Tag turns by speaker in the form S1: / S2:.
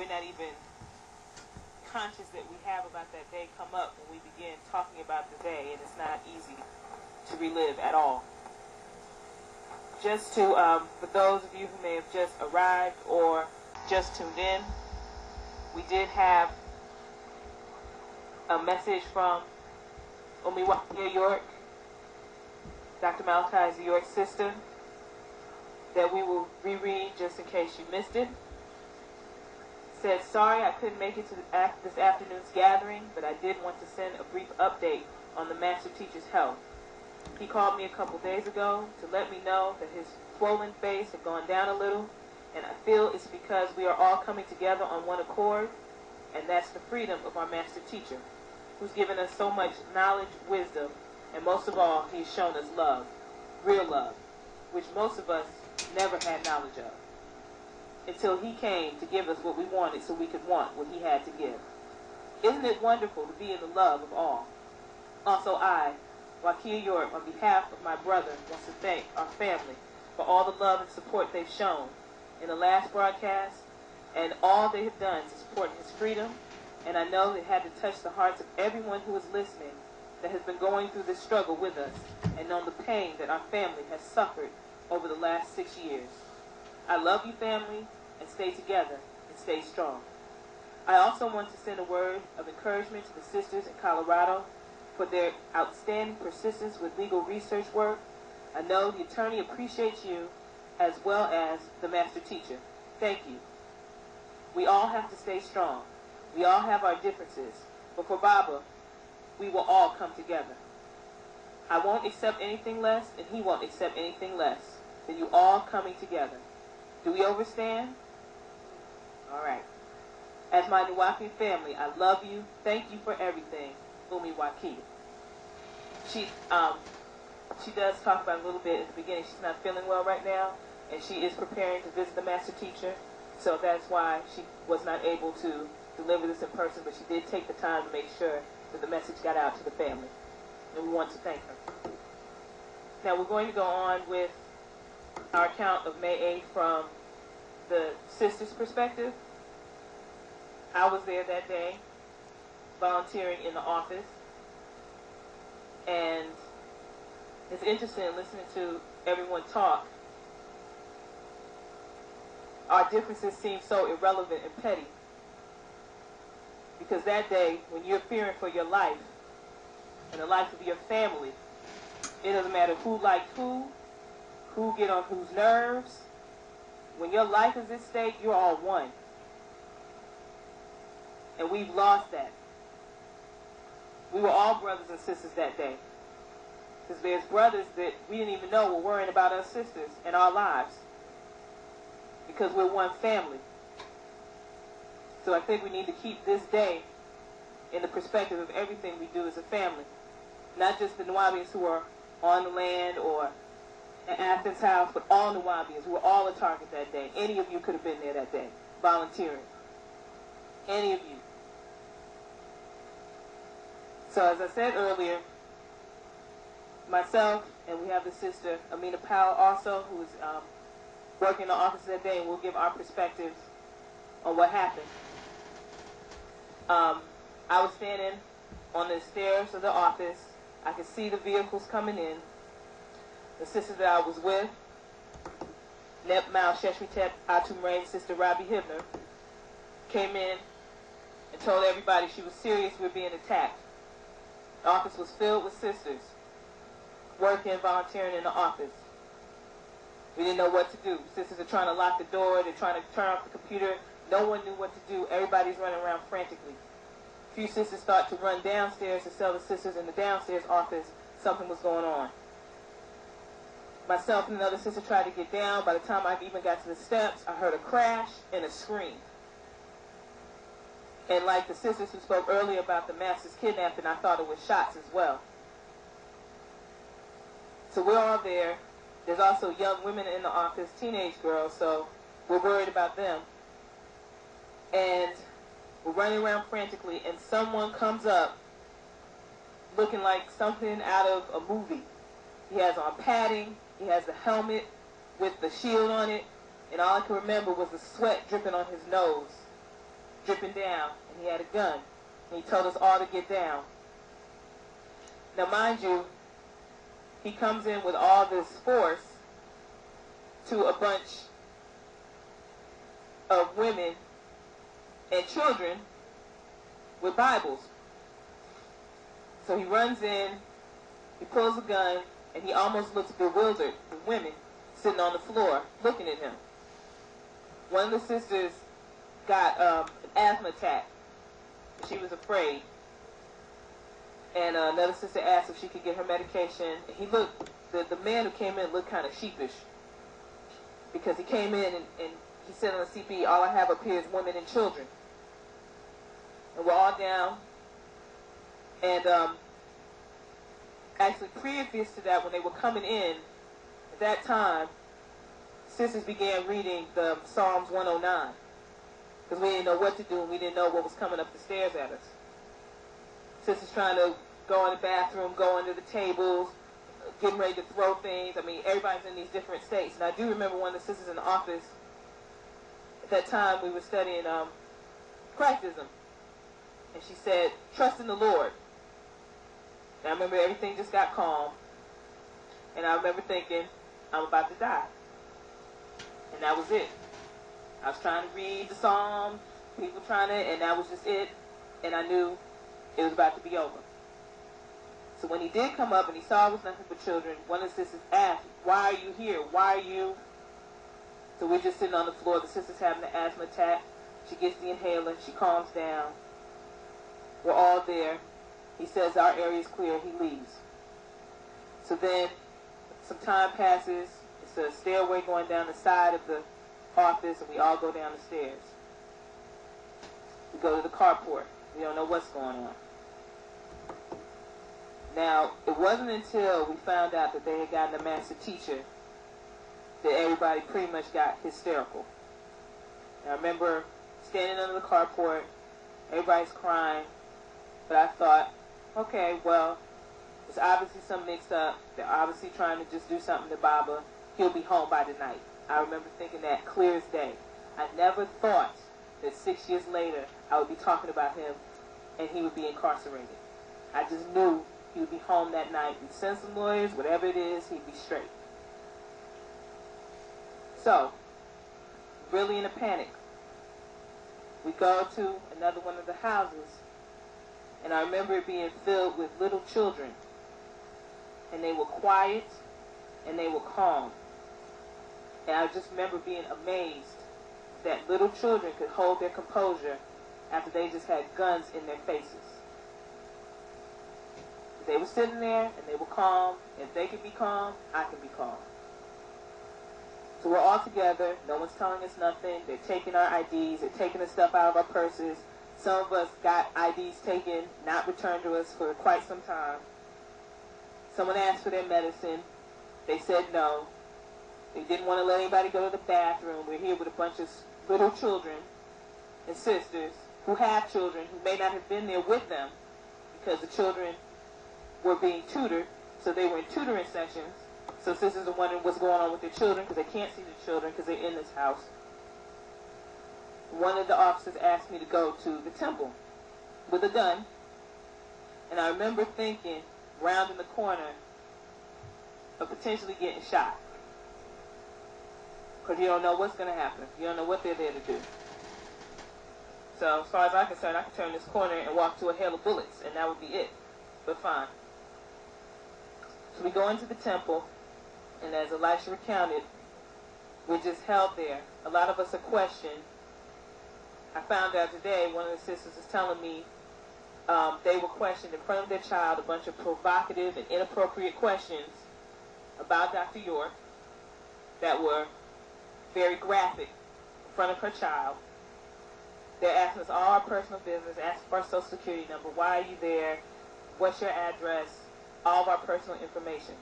S1: we're not even conscious that we have about that day come up when we begin talking about the day, and it's not easy to relive at all. Just to, for those of you who may have just arrived or just tuned in, we did have a message from wu-nuwaupu York, Dr. Malachi's York sister, that we will reread just in case you missed it. Said, sorry I couldn't make it to this afternoon's gathering, but I did want to send a brief update on the Master Teacher's health. He called me a couple days ago to let me know that his swollen face had gone down a little, and I feel it's because we are all coming together on one accord, and that's the freedom of our Master Teacher, who's given us so much knowledge, wisdom, and most of all, he's shown us love, real love, which most of us never had knowledge of, until he came to give us what we wanted so we could want what he had to give. Isn't it wonderful to be in the love of all? Also I, wu-nuwaupu York, on behalf of my brother, wants to thank our family for all the love and support they've shown in the last broadcast and all they have done to support his freedom. And I know it had to touch the hearts of everyone who is listening that has been going through this struggle with us and known the pain that our family has suffered over the last 6 years. I love you, family, and stay together and stay strong. I also want to send a word of encouragement to the sisters in Colorado for their outstanding persistence with legal research work. I know the attorney appreciates you as well as the Master Teacher. Thank you. We all have to stay strong. We all have our differences, but for Baba, we will all come together. I won't accept anything less, and he won't accept anything less than you all coming together. Do we understand? All right. As my wu-nuwaupu family, I love you. Thank you for everything. wu-nuwaupu. She does talk about it a little bit at the beginning. She's not feeling well right now, and she is preparing to visit the Master Teacher, so that's why she was not able to deliver this in person, but she did take the time to make sure that the message got out to the family, and we want to thank her. Now we're going to go on with our account of May 8th from the sisters' perspective. I was there that day, volunteering in the office, and it's interesting listening to everyone talk. Our differences seem so irrelevant and petty, because that day, when you're fearing for your life and the life of your family, it doesn't matter who likes who get on whose nerves. When your life is at stake, you're all one. And we've lost that. We were all brothers and sisters that day. Because there's brothers that we didn't even know were worrying about us sisters and our lives. Because we're one family. So I think we need to keep this day in the perspective of everything we do as a family. Not just the Nuwaubians who are on the land or at Athens House, but all Nuwaubians who were all a target that day. Any of you could have been there that day, volunteering. Any of you. So as I said earlier, myself, and we have the sister Amina Powell also, who is working in the office that day, and we'll give our perspectives on what happened. I was standing on the stairs of the office. I could see the vehicles coming in. The sister that I was with, Nep Mal Sheshmitep Atumrain, Sister Robbie Hibner, came in and told everybody she was serious with being attacked. The office was filled with sisters working, volunteering in the office. We didn't know what to do. Sisters are trying to lock the door. They're trying to turn off the computer. No one knew what to do. Everybody's running around frantically. A few sisters start to run downstairs to tell the sisters in the downstairs office something was going on. Myself and another sister tried to get down. By the time I even got to the steps, I heard a crash and a scream. And like the sisters who spoke earlier about the master's kidnapping, I thought it was shots as well. So we're all there. There's also young women in the office, teenage girls, so we're worried about them. And we're running around frantically, and someone comes up looking like something out of a movie. He has on padding, he has the helmet with the shield on it, and all I can remember was the sweat dripping on his nose. dripping down, and he had a gun. And he told us all to get down. Now, mind you, he comes in with all this force to a bunch of women and children with Bibles. So he runs in, he pulls a gun, and he almost looks bewildered, the women sitting on the floor looking at him. One of the sisters got an asthma attack. She was afraid. And another sister asked if she could get her medication. He looked, the man who came in looked kind of sheepish, because he came in and he said on the CP, all I have up here is women and children. And we're all down. And actually previous to that, when they were coming in, at that time, sisters began reading the Psalms 109. Because we didn't know what to do, and we didn't know what was coming up the stairs at us. Sisters trying to go in the bathroom, go under the tables, getting ready to throw things. I mean, everybody's in these different states. And I do remember one of the sisters in the office, at that time we were studying Christism. And she said, trust in the Lord. And I remember everything just got calm. And I remember thinking, I'm about to die. And that was it. I was trying to read the Psalm, people trying to, and that was just it. And I knew it was about to be over. So when he did come up and he saw it was nothing but children, one of the sisters asked, why are you here? Why are you? So we're just sitting on the floor. The sister's having an asthma attack. She gets the inhaler. She calms down. We're all there. He says our area is clear. He leaves. So then some time passes. It's a stairway going down the side of the office, and we all go down the stairs. We go to the carport. We don't know what's going on. Now, it wasn't until we found out that they had gotten a master teacher that everybody pretty much got hysterical. And I remember standing under the carport, everybody's crying, but I thought, okay, well, there's obviously some mixed up. They're obviously trying to just do something to Baba. He'll be home by the night. I remember thinking that clear as day. I never thought that 6 years later I would be talking about him and he would be incarcerated. I just knew he would be home that night. We'd send some lawyers, whatever it is, he'd be straight. So, really in a panic, we go to another one of the houses, and I remember it being filled with little children. And they were quiet, and they were calm. And I just remember being amazed that little children could hold their composure after they just had guns in their faces. They were sitting there, and they were calm. If they could be calm, I can be calm. So we're all together. No one's telling us nothing. They're taking our IDs. They're taking the stuff out of our purses. Some of us got IDs taken, not returned to us for quite some time. Someone asked for their medicine. They said no. They didn't want to let anybody go to the bathroom. We're here with a bunch of little children and sisters who have children who may not have been there with them because the children were being tutored. So they were in tutoring sessions. So sisters are wondering what's going on with their children because they can't see the children because they're in this house. One of the officers asked me to go to the temple with a gun. And I remember thinking, rounding the corner, of potentially getting shot. Because you don't know what's going to happen. You don't know what they're there to do. So, as far as I'm concerned, I could turn this corner and walk to a hail of bullets, and that would be it. But fine. So we go into the temple, and as Elisha recounted, we're just held there. A lot of us are questioned. I found out today, one of the sisters was telling me they were questioned in front of their child, a bunch of provocative and inappropriate questions about Dr. York that were very graphic in front of her child. They're asking us all our personal business, asking for our social security number, why are you there, what's your address, all of our personal information.